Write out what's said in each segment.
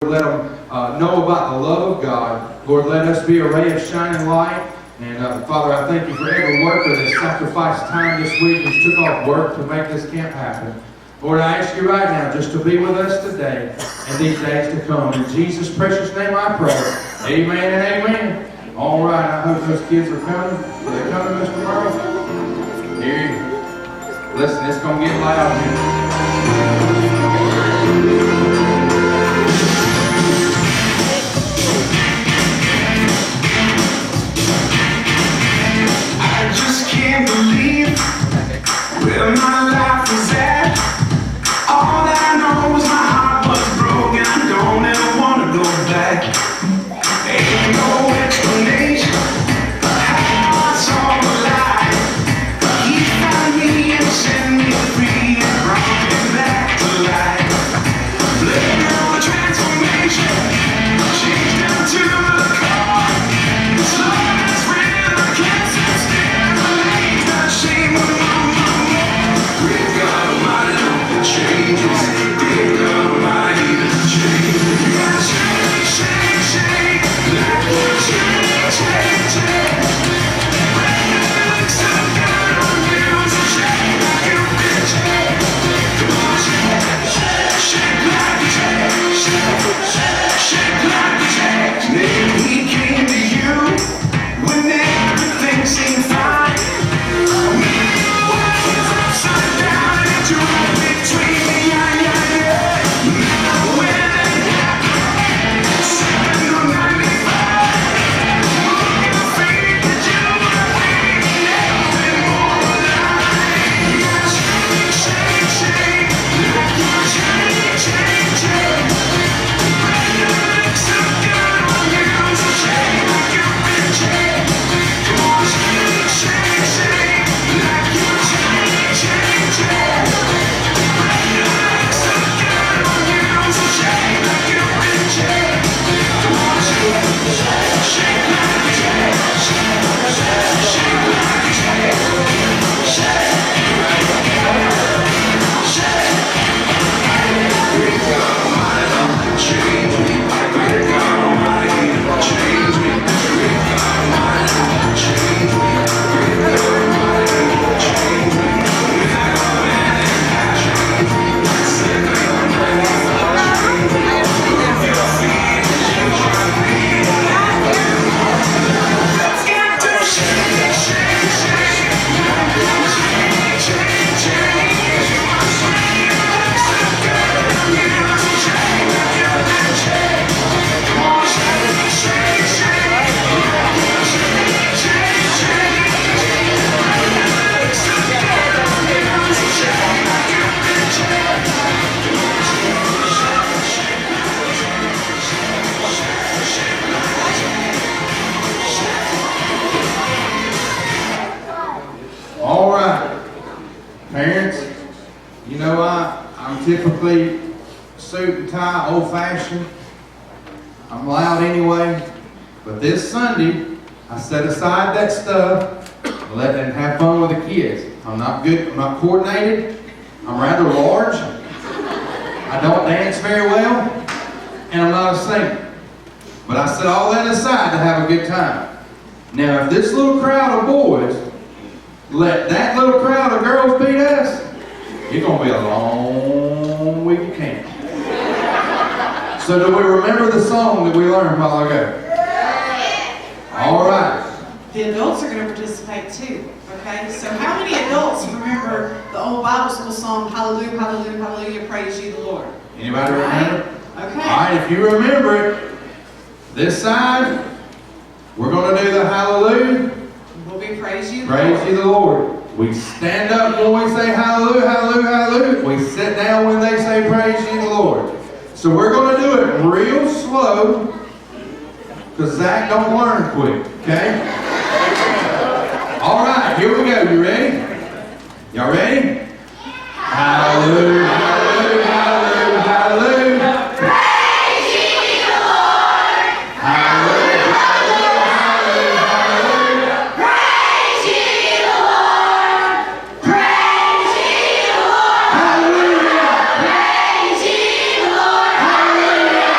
Let them know about the love of God. Lord, let us be a ray of shining light. And Father, I thank you for every worker that sacrificed time this week and took off work to make this camp happen. Lord, I ask you right now just to be with us today and these days to come. In Jesus' precious name I pray. Amen and amen. All right, I hope those kids are coming. Are they coming, Mr. Merle? Here you go. Listen, it's going to get loud here. I just can't believe where my life is at. All that I know is my heart was broken. I don't ever want to go back. Ain't no explanation for how it's all a lie. He found me and set me free and brought me back to life. Living through a transformation, changed down to the core. This love is real, I can't sit still. Shame on my great God Almighty, the changes. Great God Almighty, the changes. Shake, shake, shake, like you shake, shake, shake. When you look so good on you, so shake like you've been shake. Come on, shake, shake, shake like you shake, shake, shake, shake like you shake. Maybe he came to you when everything seemed fine. Typically suit and tie, old-fashioned. I'm loud anyway, but this Sunday I set aside that stuff and let them have fun with the kids. I'm not good, I'm not coordinated, I'm rather large, I don't dance very well, and I'm not a singer. But I set all that aside to have a good time. Now if this little crowd of boys let that little crowd of girls beat us, it's going to be a long week of camp. So do we remember the song that we learned a while ago? All right. The adults are going to participate too, okay? So how many adults remember the old Bible school song, Hallelujah, Hallelujah, Hallelujah, Praise You the Lord? Anybody remember? Okay. All right, if you remember it, this side, we're going to do the Hallelujah. We'll be Praise You the Praise Lord. you the Lord. We stand up when we say hallelujah, hallelujah, hallelujah. We sit down when they say praise you the Lord. So we're going to do it real slow because Zach don't learn quick, okay? All right, here we go. You ready? Y'all ready? Hallelujah, hallelujah, hallelujah, hallelujah. Praise ye the Lord. Hallelujah. Praise ye the Lord. Praise ye the Lord. Praise ye the Lord. Hallelujah.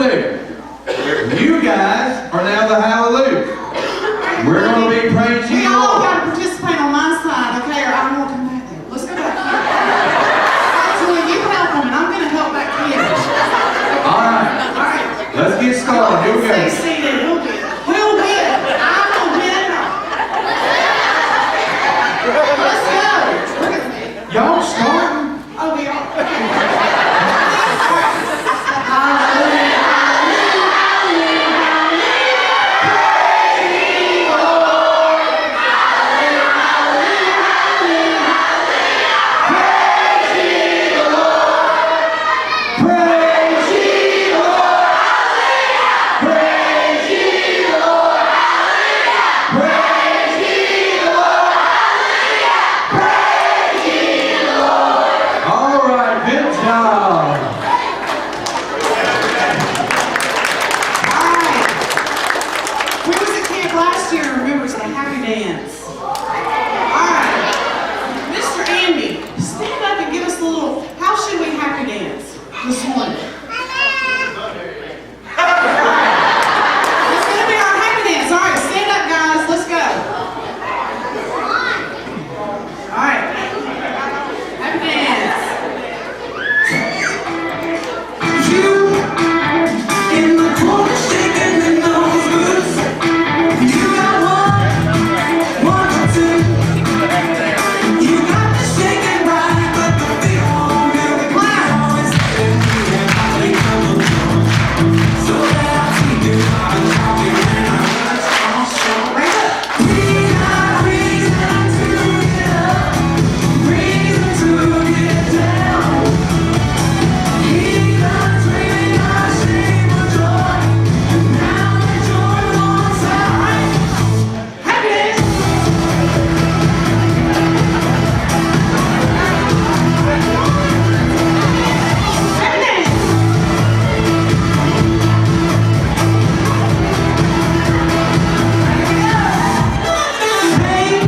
hallelujah. You guys are now the hallelujah. We're going to be praising We you, all Lord. got to participate on my side, okay? Or I won't come back there. Let's go back here. Actually, you help them, and I'm going to help back here. All right, All right. let's get started. Here we Stay go. seated. We'll win. We'll win. I'm a winner. Let's go. Look at me. Y'all starting? Oh, we are. Hallelujah. Praise ye the Lord. Praise ye the Lord. Praise ye the Lord. Praise ye the Lord. All right, good job. All right. Who was at camp last year and remembers the happy dance? All right. Mr. Andy, stand up and give us a little, how should we happy dance this morning? It's going to be our happy dance. All right, stand up, guys. Let's go. All right. Happy dance. You in the corner shaking in those boots. You got one or two. You got the shaking right, but the feet won't get the clown. Always letting me and I come along. So that I keep you out of talking when I touch on show. We got reason to get up, reason to get down. He comes bringing our shame or joy, and now the joy wants out. Happy dance. Happy dance. Hey,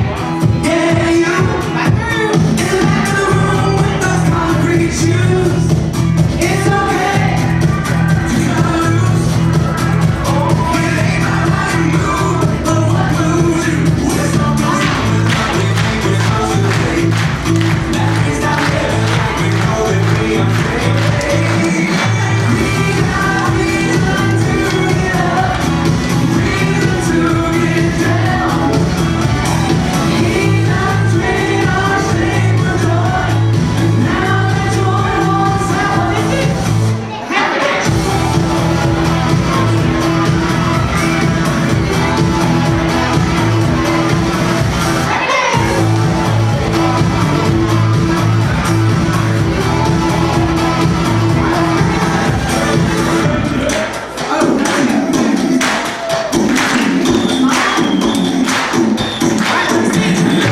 yeah, you Back through. in the back of the room with those concrete shoes. It's okay to cut loose. Oh, it ain't my right to move, but what moves you? We're so close now, without we think we're supposed to be. That means I'm living like we know it, we are free. We got reason to get up, reason to get down. He comes bringing our shame or joy, and now the joy wants out. Happy dance. Happy dance.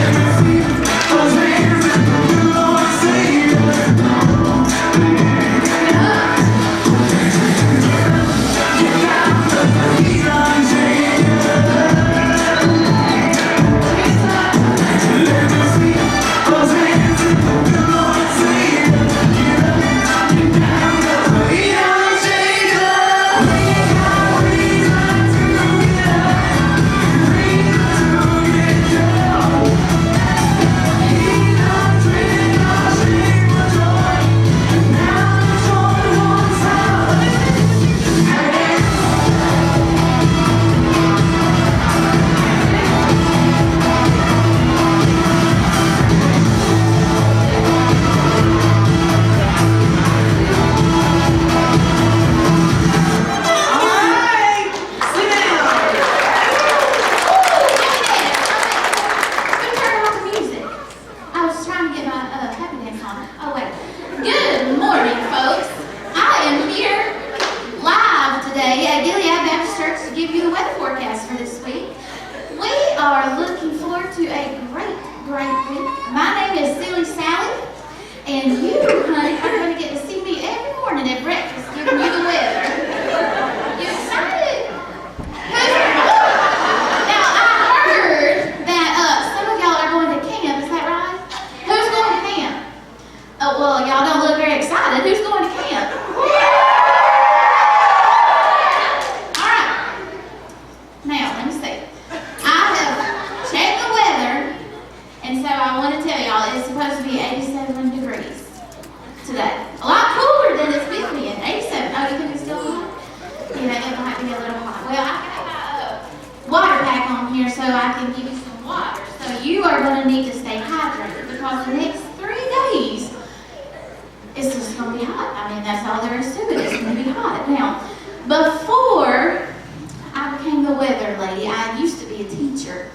Those hands in the Lord say He's unchanged. Let me see those hands in the Lord say He's unchanged. We got reason to get up, reason to get down. He comes bringing our shame or joy, and now the joy wants out. All right. Sit down. Who turned off the music? I was trying to get my happy dance on. Oh wait. Good morning, folks. I am here live today at Gilead Baptist Church to give you the weather forecast for this week. We are looking forward to a great week. My name is Silly Sally, and you, honey, are going to get to see me every morning at breakfast giving you the weather. You excited? Now, I heard that some of y'all are going to camp. Is that right? Who's going to camp? Oh, well, y'all don't look very excited. Who's going to camp? I can give you some water. So you are going to need to stay hydrated because the next 3 days, it's just going to be hot. I mean, that's all there is to it. It's going to be hot. Now, before I became the weather lady, I used to be a teacher.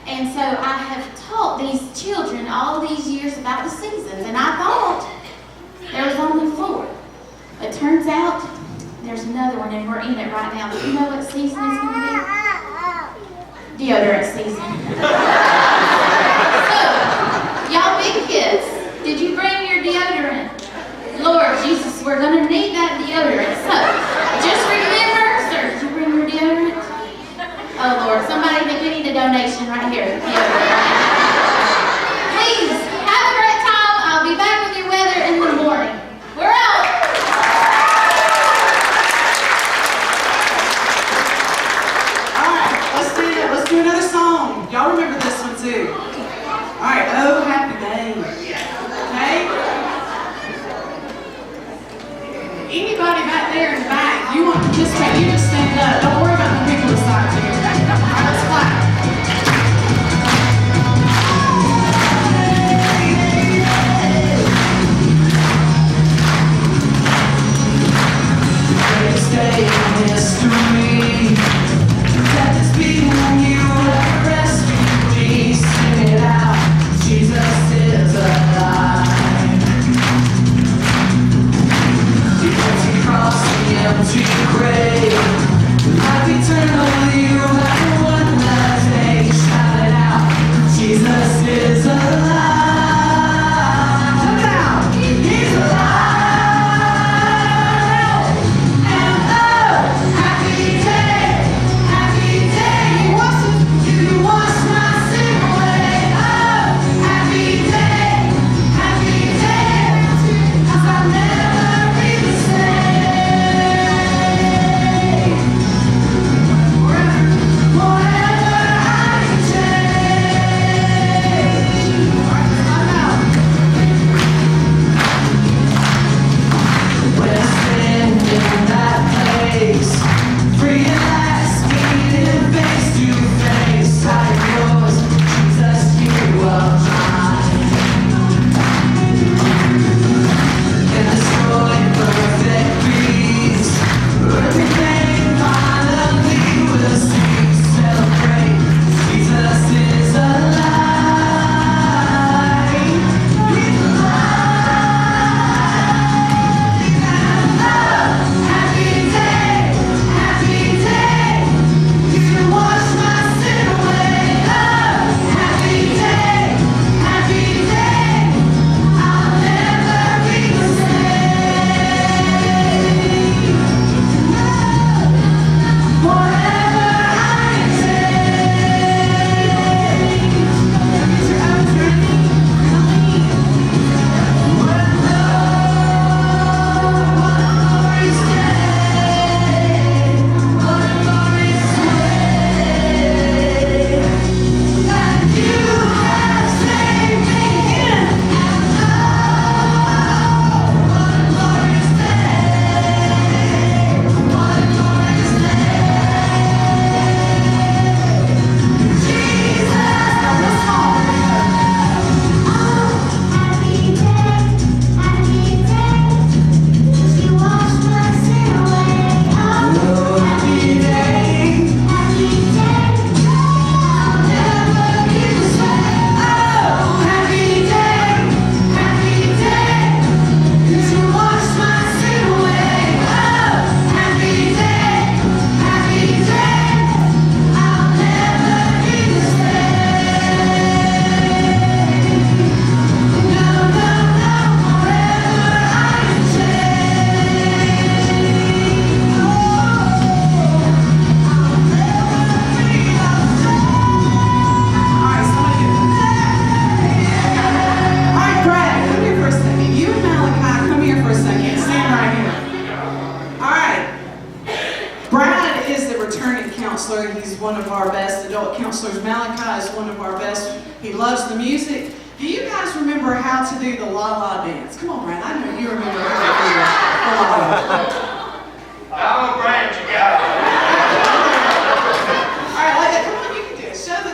And so I have taught these children all these years about the seasons. And I thought there was only 4. But turns out there's another one, and we're in it right now. Do you know what season it's going to be? Deodorant season. So, y'all big kids, did you bring your deodorant? Lord Jesus, we're going to need that deodorant. So, just remember, sir, did you bring your deodorant? Oh, Lord, somebody, we need a donation right here. Deodorant. Please, have a great time. I'll be back with your weather in the morning. We're out. Let's do another song. Y'all remember this one too. All right, Oh Happy Day. Okay? Anybody back there in the back, you want to participate, you just stand up. Don't worry about the people beside you. All right, let's clap. Stay in history. Let this be when you have rescued me. Sing it out. Jesus is alive. The empty cross, the empty grave. Life eternal, you have won that day. Shout it out. Jesus is alive. Shout it out. He's alive. Counselors. Malachi is one of our best. He loves the music. Do you guys remember how to do the La La dance? Come on, Brad. I know you remember how to do the La La. I'm a Brad, you got it. All right, like that. Come on, you can do it. Show the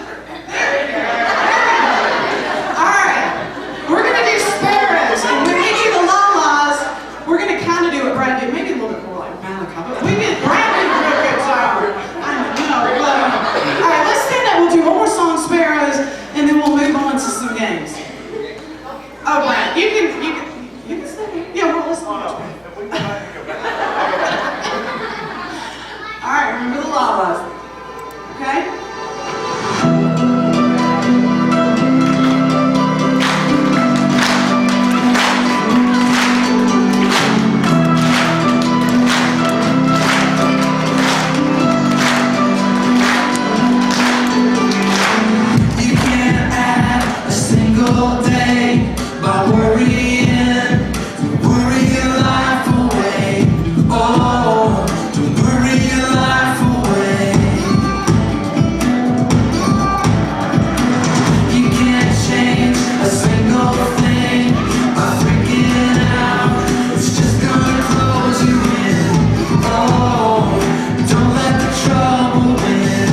Lala's. Okay? You can't add a single day by worrying. Worry your life away. Oh, don't worry your life away. You can't change a single thing by freaking out. It's just gonna close you in. Oh, don't let the trouble win.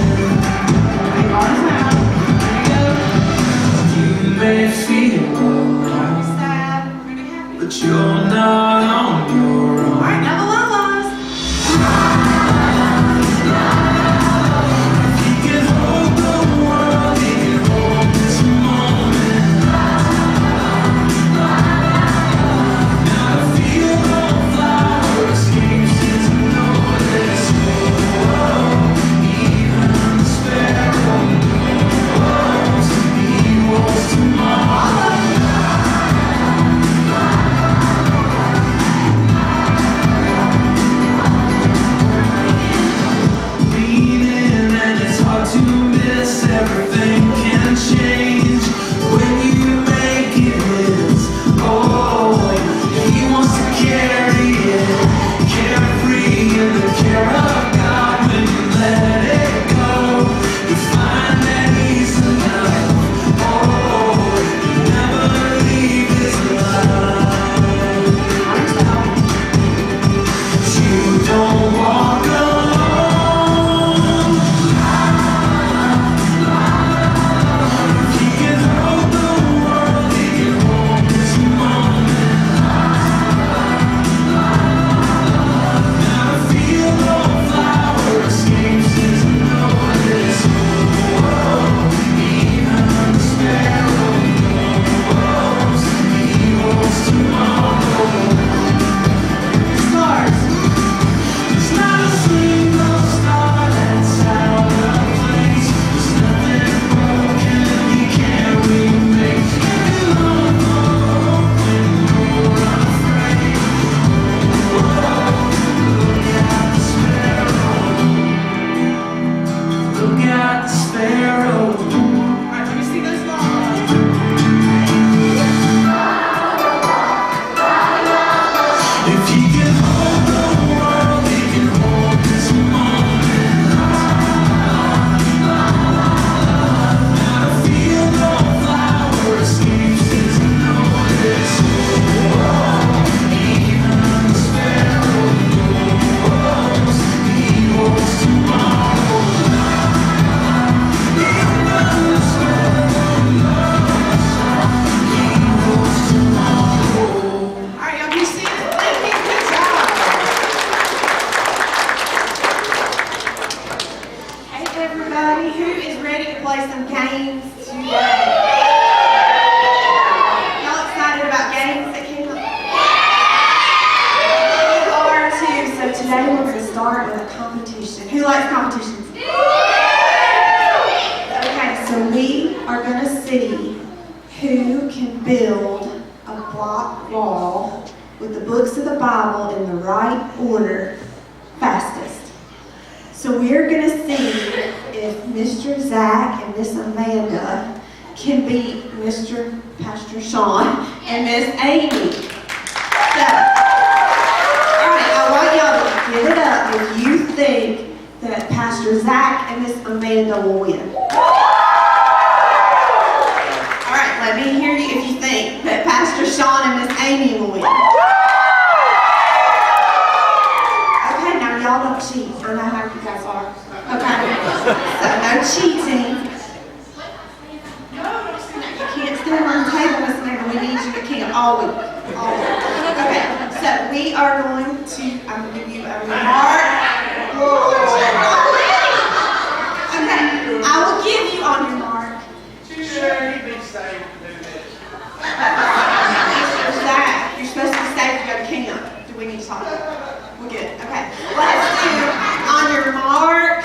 You may feel alone, Sad. We're gonna be happy. but you're not on your own. Alright, now the Lala's. You can hold the world, you can hold this moment. Now to feel the flowers, seems to notice. Oh, even the sparrow knows he wants tomorrow. Leaning and it's hard to miss. Everything can change when you make it his. Oh, he wants to carry it, carefree in the care of God. When you let it go, you find that he's enough. Oh, you never leave his love. You don't walk alone. He can hold the world, he can hold this moment. Now to feel the flowers, seems to notice. Oh, even the sparrow knows he wants tomorrow. Stars. It's not a single star that's out of place. There's nothing broken he can't remake. Give love hope when you're afraid. Look at the sparrow. Look at the sparrow. Alright, let me see those Lala's. If he can hold the world, he can hold this moment. Now to feel the flowers, seems to notice. Oh, even the sparrow knows he wants tomorrow. Even the sparrow knows he wants tomorrow. Alright, y'all, can you see it? Thank you. Good job. Hey everybody, who is ready to play some games today? Y'all excited about games that came up? You are too. So today we're going to start with a competition. Who likes competitions? Okay, so we are going to see who can build a block wall with the books of the Bible in the right order fastest. So we're going to see if Mr. Zach and Miss Amanda can beat Mr. Pastor Sean and Miss Amy. So, all right, I want y'all to give it up if you think that Pastor Zach and Miss Amanda will win. All right, let me hear you if you think that Pastor Sean and Miss Amy will win. Okay, now y'all don't cheat. I know how you guys are. Okay, so no cheating. You can't stand on the table, Miss Amanda. We need you to camp all week. All week. Okay, so we are going to, I'm going to give you a remark. Okay, I will give you on your mark. Zach, you're supposed to be safe to go to camp. Do we need to talk? We're good. Okay. Let's do on your mark.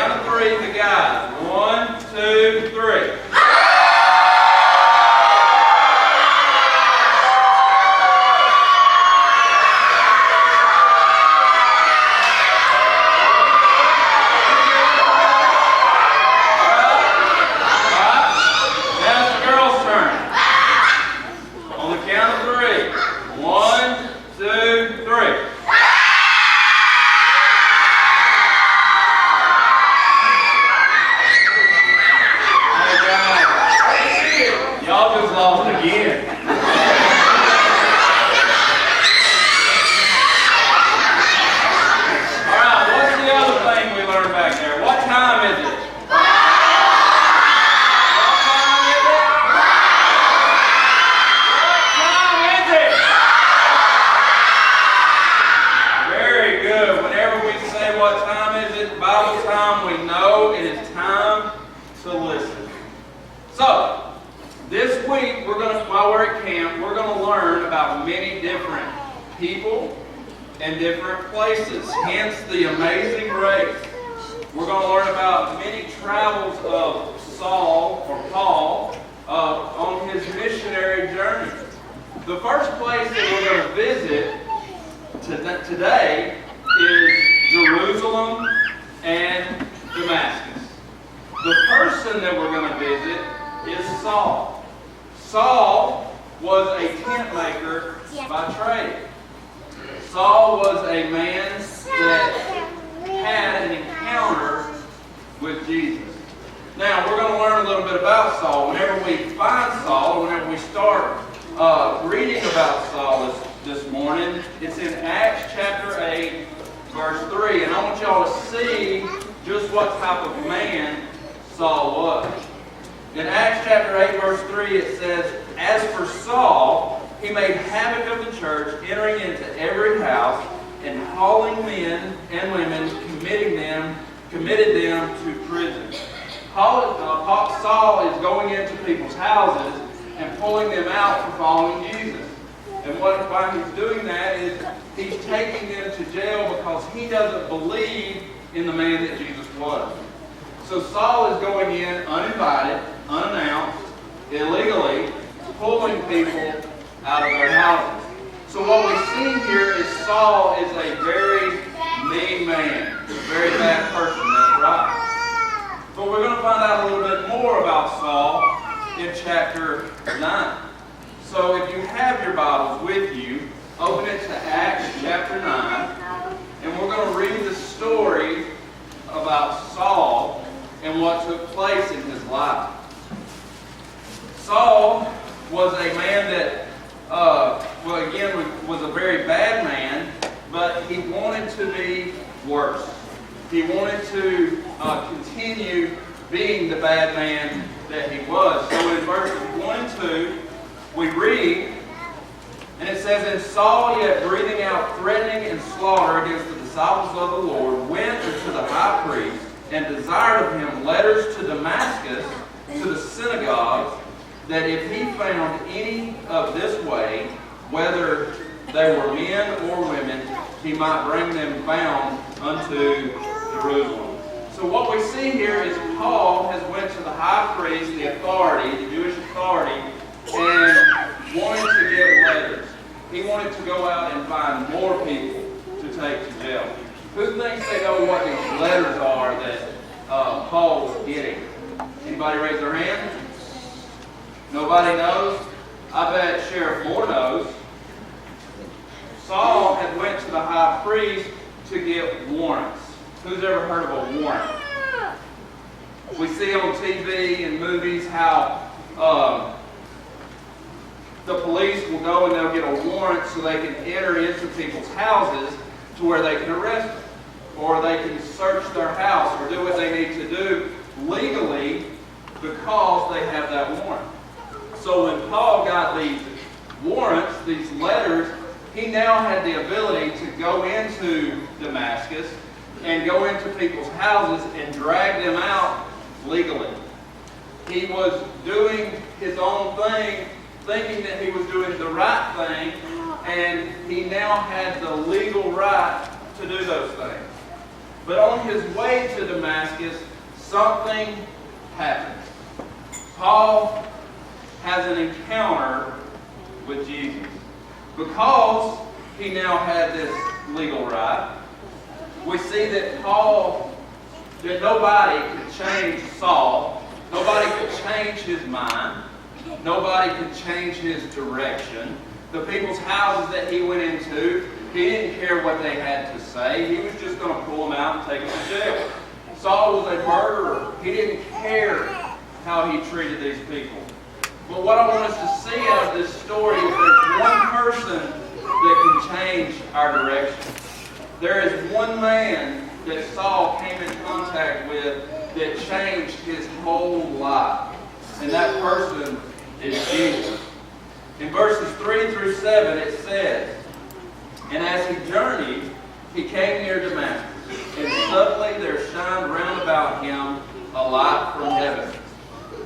count of three, the guys. 1, 2, 3. People and different places, hence the amazing race. We're going to learn about many travels of Saul or Paul on his missionary journey. The first place that we're going to visit today is Jerusalem and Damascus. The person that we're going to visit is Saul. Saul was a tent maker by trade. Saul was a man that had an encounter with Jesus. Now, we're going to learn a little bit about Saul. Whenever we find Saul, whenever we start reading about Saul this morning, it's in Acts chapter 8, verse 3. And I want y'all to see just what type of man Saul was. In Acts chapter 8, verse 3, it says, "As for Saul, he made havoc of the church, entering into every house and hauling men and women, committed them to prison." Saul is going into people's houses and pulling them out for following Jesus. And why he's doing that is he's taking them to jail because he doesn't believe in the man that Jesus was. So Saul is going in uninvited, unannounced, illegally, pulling people out of their houses. So what we see here is Saul is a very mean man, a very bad person, that's right. But we're going to find out a little bit more about Saul in chapter 9. So if you have your Bibles with you, open it to Acts chapter 9, and we're going to read the story about Saul and what took place in his life. Saul was a man that was a very bad man, but he wanted to be worse. He wanted to continue being the bad man that he was. So in verses 1 and 2, we read, and it says, "And Saul, yet breathing out threatening and slaughter against the disciples of the Lord, went unto the high priest, and desired of him letters to Damascus, to the synagogues, that if he found any of this way, whether they were men or women, he might bring them bound unto Jerusalem." So what we see here is Paul has went to the high priest, the authority, the Jewish authority, and wanted to get letters. He wanted to go out and find more people to take to jail. Who thinks they know what these letters are that Paul was getting? Anybody raise their hand? Nobody knows? I bet Sheriff Moore knows. Saul had went to the high priest to get warrants. Who's ever heard of a warrant? We see on TV and movies how the police will go and they'll get a warrant so they can enter into people's houses to where they can arrest them, or they can search their house or do what they need to do legally because they have that warrant. So when Paul got these warrants, these letters, he now had the ability to go into Damascus and go into people's houses and drag them out legally. He was doing his own thing, thinking that he was doing the right thing, and he now had the legal right to do those things. But on his way to Damascus, something happened. Paul has an encounter with Jesus. Because he now had this legal right, we see that nobody could change Saul. Nobody could change his mind. Nobody could change his direction. The people's houses that he went into, he didn't care what they had to say. He was just going to pull them out and take them to jail. Saul was a murderer. He didn't care how he treated these people. But what I want us to see out of this story is there's one person that can change our direction. There is one man that Saul came in contact with that changed his whole life. And that person is Jesus. In verses 3 through 7 it says, "And as he journeyed, he came near Damascus, and suddenly there shined round about him a light from heaven.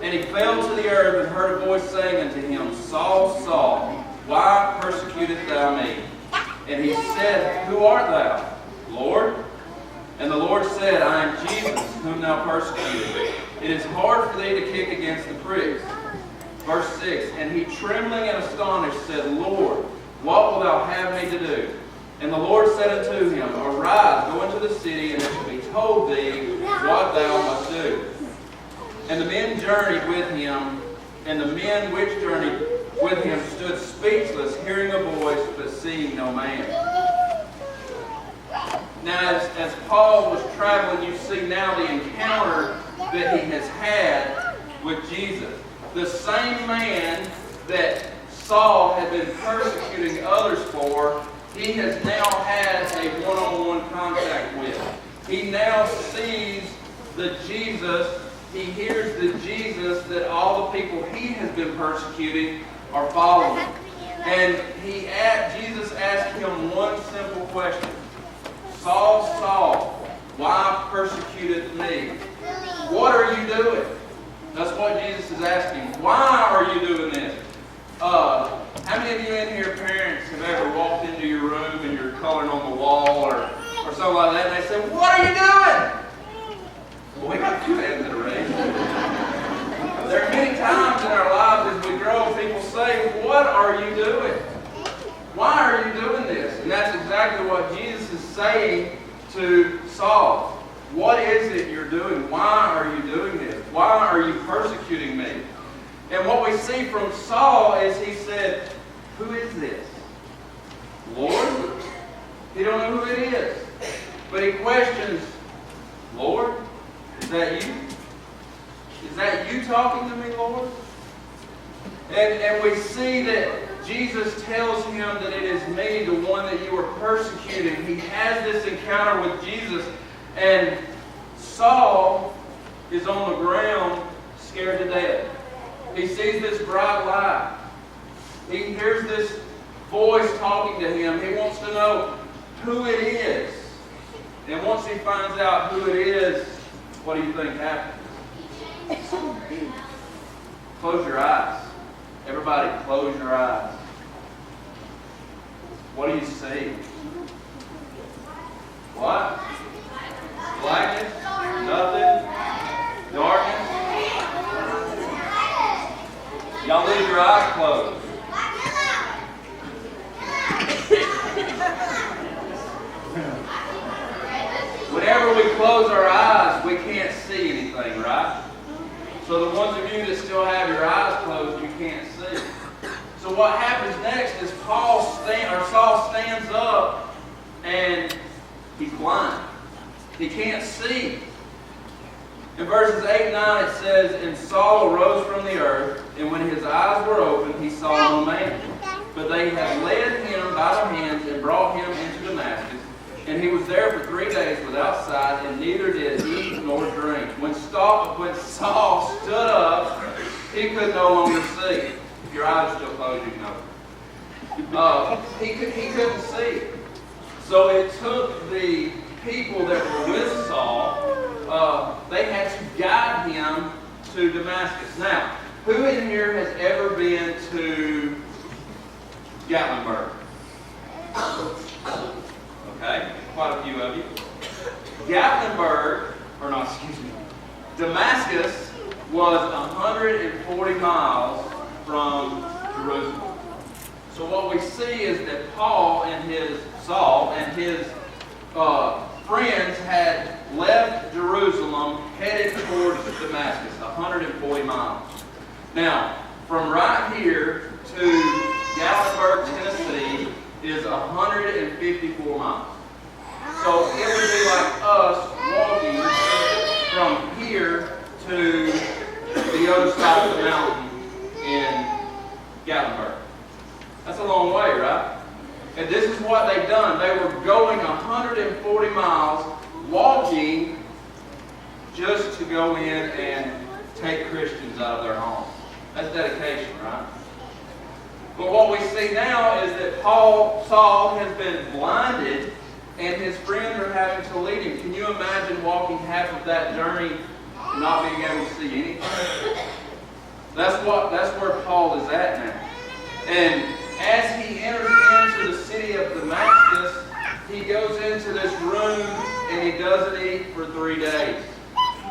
And he fell to the earth and heard a voice saying unto him, Saul, Saul, why persecutest thou me? And he said, Who art thou, Lord? And the Lord said, I am Jesus, whom thou persecutest. It is hard for thee to kick against the pricks. Verse 6, And he, trembling and astonished, said, Lord, what wilt thou have me to do? And the Lord said unto him, Arise, go into the city, and it shall be told thee what thou must do. And the men journeyed with him, and the men which journeyed with him stood speechless, hearing a voice, but seeing no man. Now, as Paul was traveling, you see now the encounter that he has had with Jesus. The same man that Saul had been persecuting others for, he has now had a one-on-one contact with. He now sees the Jesus, he hears the Jesus that all the people he has been persecuting are following. And Jesus asked him one simple question. Saul, Saul, why persecutest me? What are you doing? That's what Jesus is asking. Why are you doing this? How many of you in here, parents, have ever walked into your room and you're coloring on the wall or something like that, and they say, what are you doing? Well, we got two hands in a race. There are many times in our lives as we grow, people say, what are you doing? Why are you doing this? And that's exactly what Jesus is saying to Saul. What is it you're doing? Why are you doing this? Why are you persecuting me? And what we see from Saul is he said, who is this? Lord? He don't know who it is. But he questions, Lord, is that you? Is that you talking to me, Lord? And we see that Jesus tells him that it is me, the one that you are persecuting. He has this encounter with Jesus, and Saul is on the ground, scared to death. He sees this bright light. He hears this voice talking to him. He wants to know who it is. And once he finds out who it is, what do you think happens? Close your eyes. Everybody, close your eyes. What do you see? What? Blackness? Nothing? Darkness? Y'all leave your eyes closed. Whenever we close our eyes, we can't see anything, right? So the ones of you that still have your eyes closed, you can't see. So what happens next is Saul stands up and he's blind. He can't see. In verses 8 and 9 it says, And Saul arose from the earth, and when his eyes were opened, he saw no man. But they had led him by the hands and brought him into Damascus. And he was there for 3 days without sight, and neither did eat nor drink. When Saul stood up, he could no longer see. If your eyes are still closed, you know. He couldn't see. So it took the people that were with Saul, they had to guide him to Damascus. Now, who in here has ever been to Gatlinburg? Okay, quite a few of you. Damascus was 140 miles from Jerusalem. So what we see is that Saul and his friends had left Jerusalem, headed towards Damascus, 140 miles. Now, from right here to Gatlinburg, Tennessee, is 154 miles. So it would be like us walking from here to the other side of the mountain in Gatlinburg. That's a long way, right? And this is what they've done. They were going 140 miles walking just to go in and take Christians out of their homes. That's dedication, right? But what we see now is that Saul has been blinded and his friends are having to lead him. Can you imagine walking half of that journey and not being able to see anything? That's where Paul is at now. And as he enters into the city of Damascus, he goes into this room and he doesn't eat for 3 days.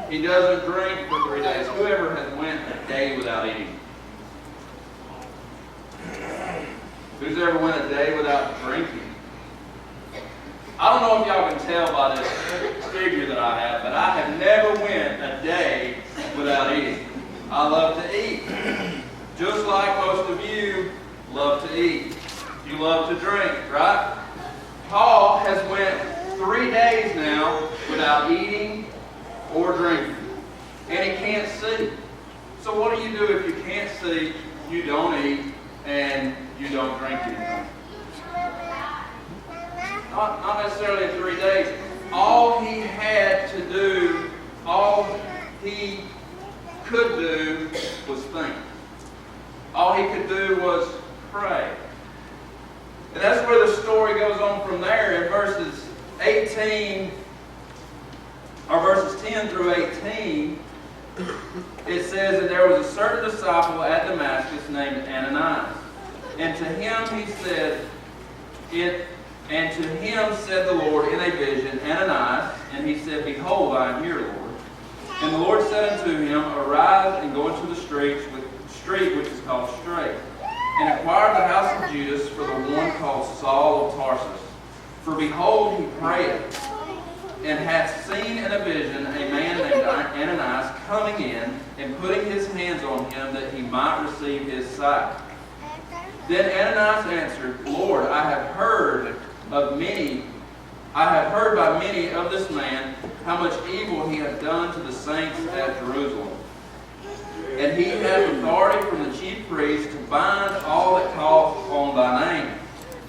He doesn't drink for 3 days. Whoever has went a day without eating? Who's ever went a day without drinking? I don't know if y'all can tell by this figure that I have, but I have never went a day without eating. I love to eat. Just like most of you love to eat. You love to drink, right? Paul has went 3 days now without eating or drinking. And he can't see. So what do you do if you can't see, you don't eat, and you don't drink anything? Not necessarily in 3 days. All he had to do, all he could do was think. All he could do was pray. And that's where the story goes on from there in verses 18, or verses 10 through 18. It says that there was a certain disciple at Damascus named Ananias. And to him said the Lord in a vision, Ananias, and he said, Behold, I am here, Lord. And the Lord said unto him, Arise and go into the street which is called Straight, and inquire the house of Judas for the one called Saul of Tarsus. For behold, he prayeth, and hath seen in a vision a man named Ananias coming in, and putting his hands on him that he might receive his sight. Then Ananias answered, Lord, I have heard by many of this man how much evil he hath done to the saints at Jerusalem. And he hath authority from the chief priests to bind all that call on thy name.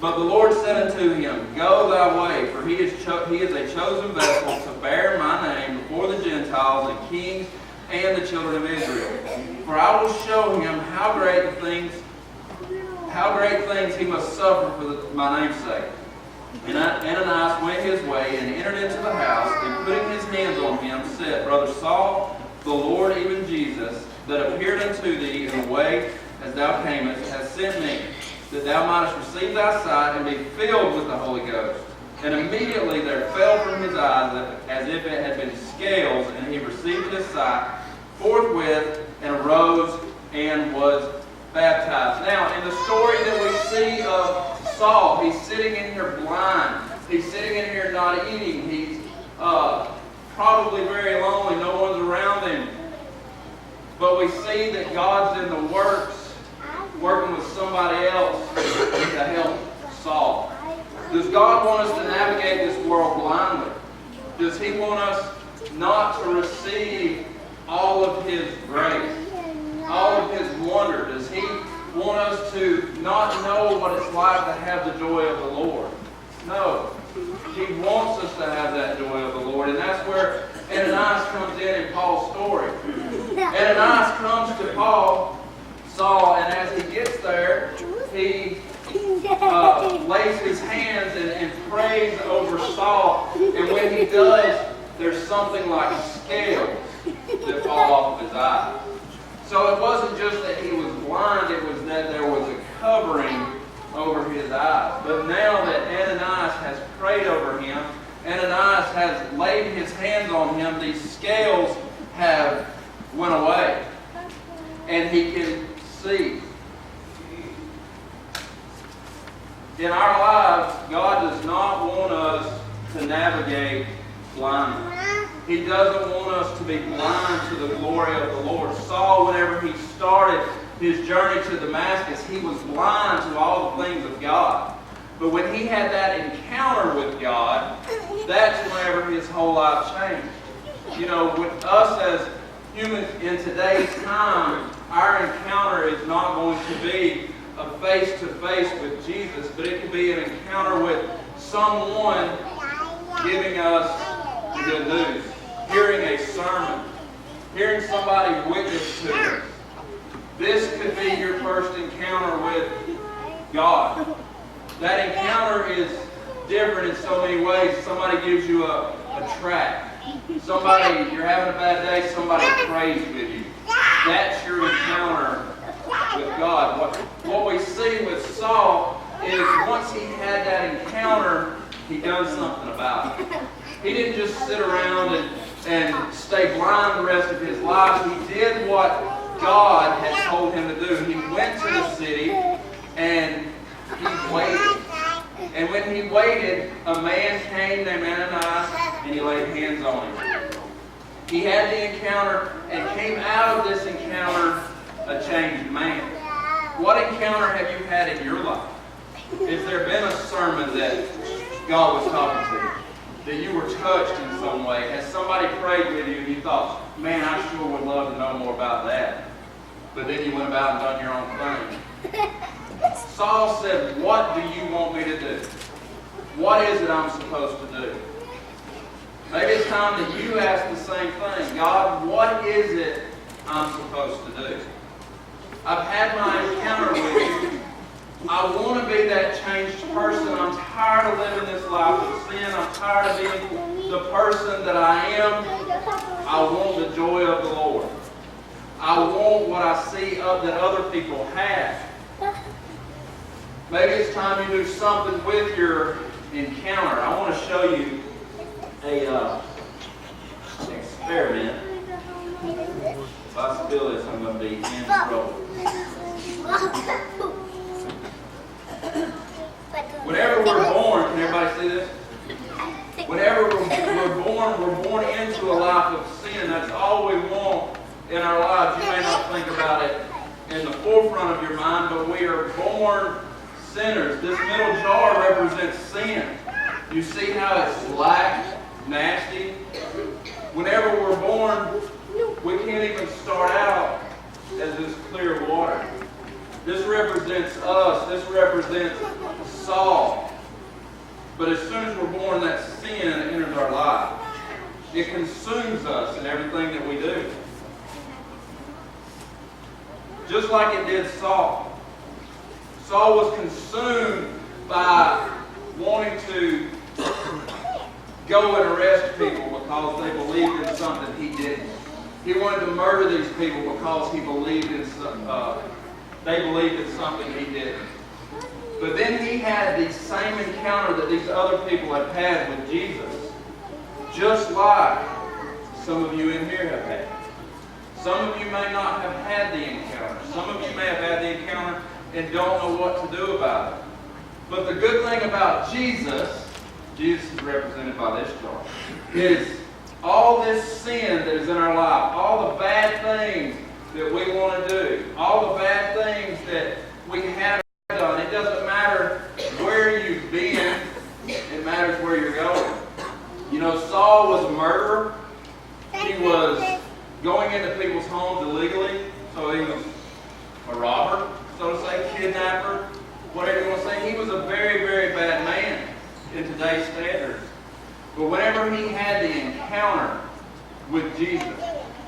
But the Lord said unto him, Go thy way, for he is a chosen vessel to bear my name before the Gentiles and kings and the children of Israel. For I will show him how great things he must suffer for my name's sake. And Ananias went his way and entered into the house, and putting his hands on him, said, Brother Saul, the Lord, even Jesus, that appeared unto thee in the way as thou camest, has sent me, that thou mightest receive thy sight and be filled with the Holy Ghost. And immediately there fell from his eyes as if it had been scales, and he received his sight forthwith, and arose and was baptized. Now, in the story that we see of Saul, he's sitting in here blind. He's sitting in here not eating. He's probably very lonely. No one's around him. But we see that God's in the works, working with somebody else to help Saul. Does God want us to navigate this world blindly? Does he want us not to receive all of his grace, all of his wonder? Does he want us to not know what it's like to have the joy of the Lord? No. He wants us to have that joy of the Lord. And that's where Ananias comes in Paul's story. Ananias comes to Saul, and as he gets there, he lays his hands and prays over Saul. And when he does, there's something like scales that fall off of his eyes. So it wasn't just that he was blind, it was that there was a covering over his eyes. But now that Ananias has prayed over him, Ananias has laid his hands on him, these scales have went away. And he can see. In our lives, God does not want us to navigate blindly. He doesn't want us to be blind to the glory of the Lord. Saul, whenever he started his journey to Damascus, he was blind to all the things of God. But when he had that encounter with God, that's whenever his whole life changed. You know, with us as humans in today's time, our encounter is not going to be a face-to-face with Jesus, but it can be an encounter with someone giving us the good news, hearing a sermon, hearing somebody witness to us. This could be your first encounter with God. That encounter is different in so many ways. Somebody gives you a tract. Somebody, you're having a bad day, somebody prays with you. That's your encounter with God. What we see with Saul is once he had that encounter, he done something about it. He didn't just sit around and stay blind the rest of his life. He did what God had told him to do. He went to the city and he waited. And when he waited, a man came named Ananias and he laid hands on him. He had the encounter and came out of this encounter a changed man. What encounter have you had in your life? Has there been a sermon that God was talking to you? That you were touched in some way? Has somebody prayed with you and you thought, man, I sure would love to know more about that? But then you went about and done your own thing. Saul said, what do you want me to do? What is it I'm supposed to do? Maybe it's time that you ask the same thing. God, what is it I'm supposed to do? I've had my encounter with you. I want to be that changed person. I'm tired of living this life of sin. I'm tired of being the person that I am. I want the joy of the Lord. I want what I see that other people have. Maybe it's time you do something with your encounter. I want to show you an experiment. If I spill this, I'm going to be in trouble. Whenever we're born, can everybody see this? Whenever we're born into a life of sin. That's all we want in our lives. You may not think about it in the forefront of your mind, but we are born sinners. This middle jar represents sin. You see how it's black, nasty? Whenever we're born, we can't even start out as this clear water. This represents us. This represents Saul. But as soon as we're born, that sin enters our life. It consumes us in everything that we do. Just like it did Saul. Saul was consumed by wanting to go and arrest people because they believed in something he didn't. He wanted to murder these people because he believed in they believed in something he didn't. But then he had the same encounter that these other people have had with Jesus, just like some of you in here have had. Some of you may not have had the encounter. Some of you may have had the encounter and don't know what to do about it. But the good thing about Jesus is represented by this jar, is all this sin that is in our life, all the bad things that we want to do, all the bad things that we have done. It doesn't matter where you've been, it matters where you're going. You know, Saul was a murderer. He was going into people's homes illegally, so he was a robber, so to say, kidnapper, whatever you want to say. He was a very, very bad man in today's standards. But whenever he had the encounter with Jesus,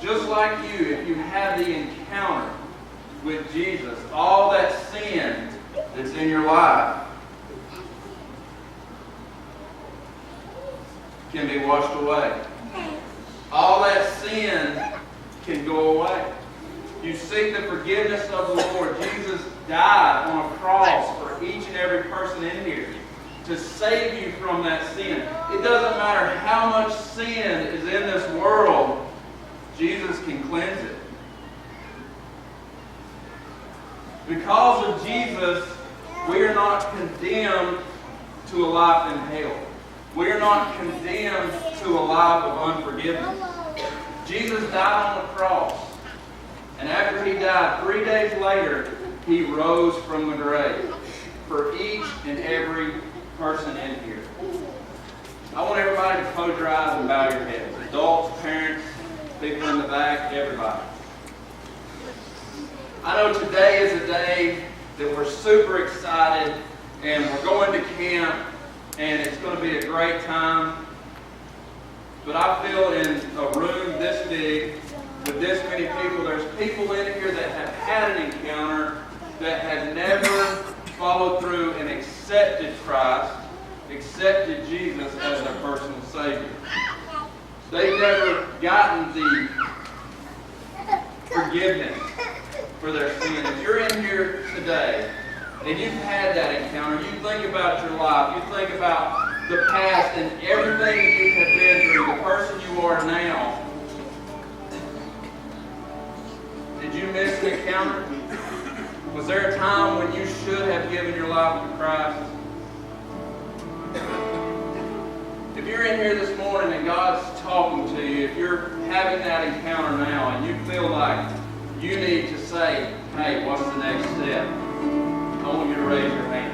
just like you, if you have the encounter with Jesus, all that sin that's in your life can be washed away. All that sin can go away. You seek the forgiveness of the Lord. Jesus died on a cross for each and every person in here. to save you from that sin. It doesn't matter how much sin is in this world, Jesus can cleanse it. Because of Jesus, we are not condemned to a life in hell. We are not condemned to a life of unforgiveness. Jesus died on the cross. And after he died, 3 days later, he rose from the grave for each and every person in here. I want everybody to close your eyes and bow your heads. Adults, parents, people in the back, everybody. I know today is a day that we're super excited and we're going to camp and it's going to be a great time. But I feel in a room this big with this many people, there's people in here that have had an encounter that have never followed through and accepted Christ, accepted Jesus as their personal Savior. They've never gotten the forgiveness for their sin. If you're in here today and you've had that encounter, you think about your life, you think about the past and everything that you have been through, the person you are now. Did you miss an encounter? Was there a time when you should have given your life to Christ? If you're in here this morning and God's talking to you, if you're having that encounter now and you feel like you need to say, hey, what's the next step? I want you to raise your hand.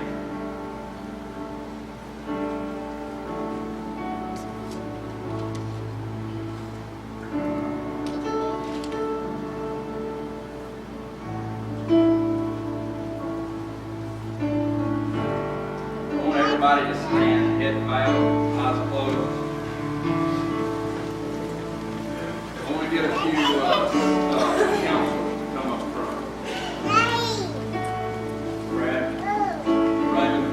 I want everybody to stand, head bowed, eyes closed. I want to get a few counselors to come up front. Brad, Raymond,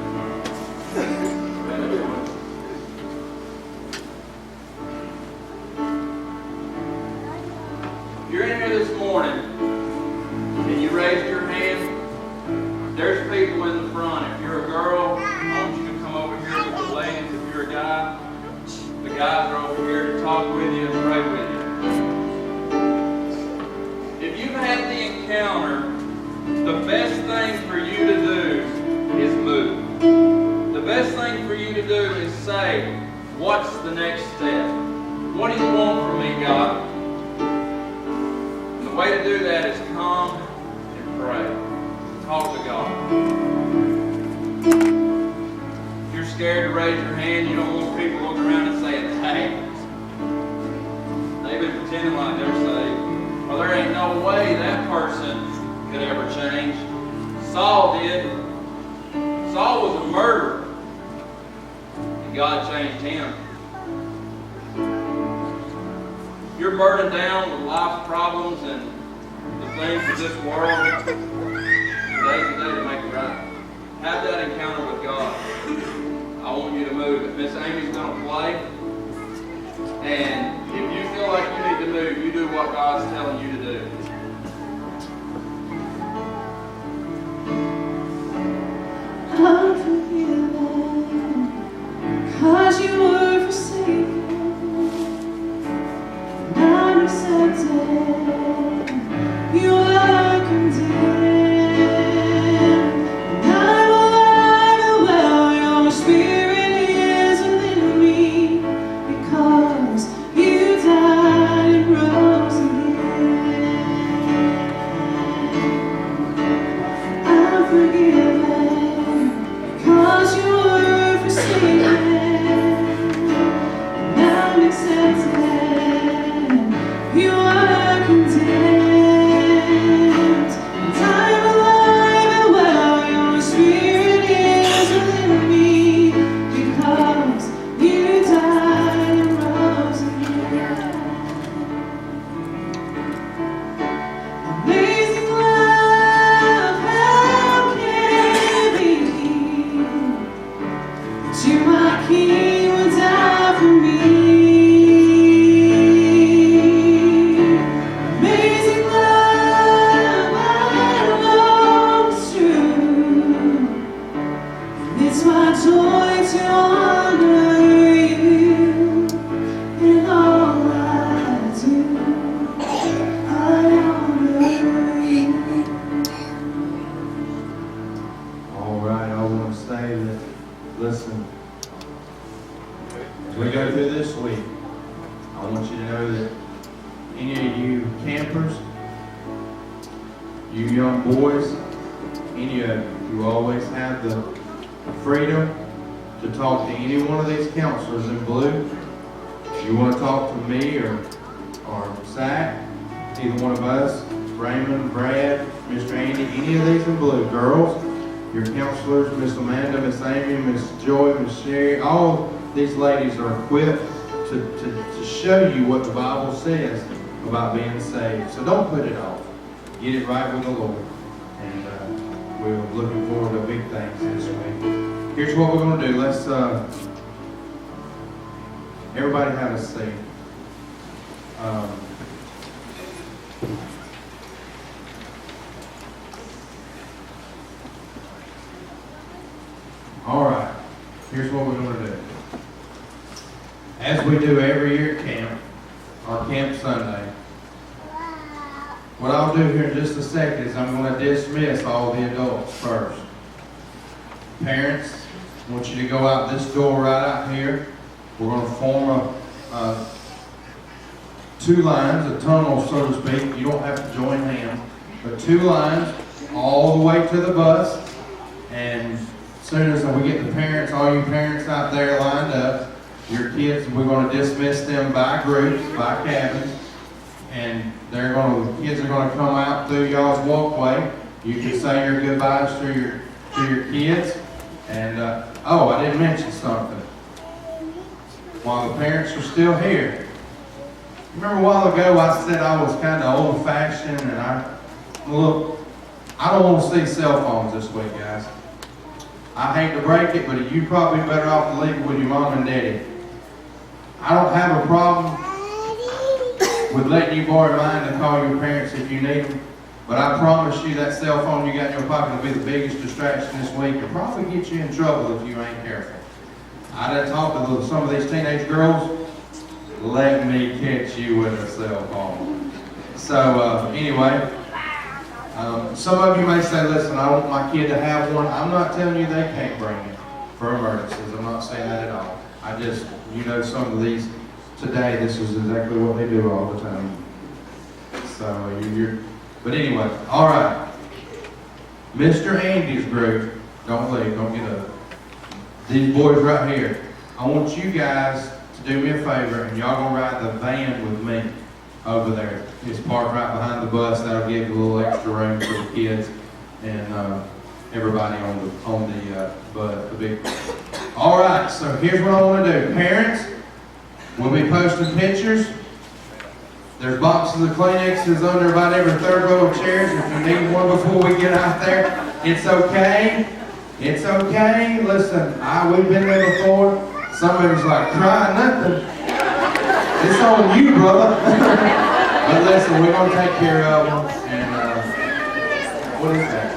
if you're in here this morning and you raised your hand, there's people in the front. If you're a girl, I want you to come over here with the ladies. If you're a guy, the guys are over here to talk with you and pray with you. If you've had the encounter, the best thing for you to do is move. The best thing for you to do is say, what's the next step? What do you want from me, God? And the way to do that is come and pray. Talk to God. If you're scared to raise your hand, you don't want people looking around and saying, hey, they've been pretending like they're saved. Well, there ain't no way that person could ever change. Saul did. Saul was a murderer. And God changed him. You're burdened down with life's problems and the things of this world. Today's the day to make it right. Have that encounter with God. I want you to move. If Miss Amy's going to play, and if you feel like you need to move, you do what God's telling you to do. I'm forgiven, 'cause you were forsaken, and I'm accepted, you are condemned, and I'm alive and well, your spirit is within me, because you died and rose again. campers, you young boys, any of you always have the freedom to talk to any one of these counselors in blue. If you want to talk to me or Zach, either one of us, Raymond, Brad, Mr. Andy, any of these in blue, girls, your counselors, Miss Amanda, Miss Amy, Miss Joy, Miss Sherry, all these ladies are equipped to show you what the Bible says about being saved. So don't put it off. Get it right with the Lord. And we're looking forward to big things this week. Here's what we're going to do. Let's, everybody have a seat. All right, here's what we're going to do. As we do every year at camp, our Camp Sunday, what I'll do here in just a second is I'm going to dismiss all the adults first. Parents, I want you to go out this door right out here. We're going to form two lines, a tunnel, so to speak. You don't have to join hands, but two lines all the way to the bus. And as soon as we get the parents, all you parents out there lined up, your kids, we're going to dismiss them by groups, by cabins, and the kids are going to come out through y'all's walkway. You can say your goodbyes to your kids. And oh, I didn't mention something. While the parents are still here, remember a while ago I said I was kind of old-fashioned, and I don't want to see cell phones this week, guys. I hate to break it, but you're probably better off to leave it with your mom and daddy. I don't have a problem with letting you borrow mine to call your parents if you need them, but I promise you that cell phone you got in your pocket will be the biggest distraction this week and probably get you in trouble if you ain't careful. I done talked to some of these teenage girls. Let me catch you with a cell phone. So anyway, some of you may say, listen, I want my kid to have one. I'm not telling you they can't bring it for emergencies. I'm not saying that at all. I just, some of these today, this is exactly what they do all the time. So but anyway, all right. Mr. Andy's group, don't leave, don't get up. These boys right here, I want you guys to do me a favor, and y'all gonna ride the van with me over there. It's parked right behind the bus. That'll give you a little extra room for the kids and everybody on the bus, the big bus. All right, so here's what I want to do. Parents, we'll be posting pictures. There's boxes of Kleenexes under about every third row of chairs. If you need one before we get out there, it's okay. It's okay. Listen, we've been there before. Somebody's like, try nothing. It's on you, brother. But listen, we're going to take care of them. And what is that?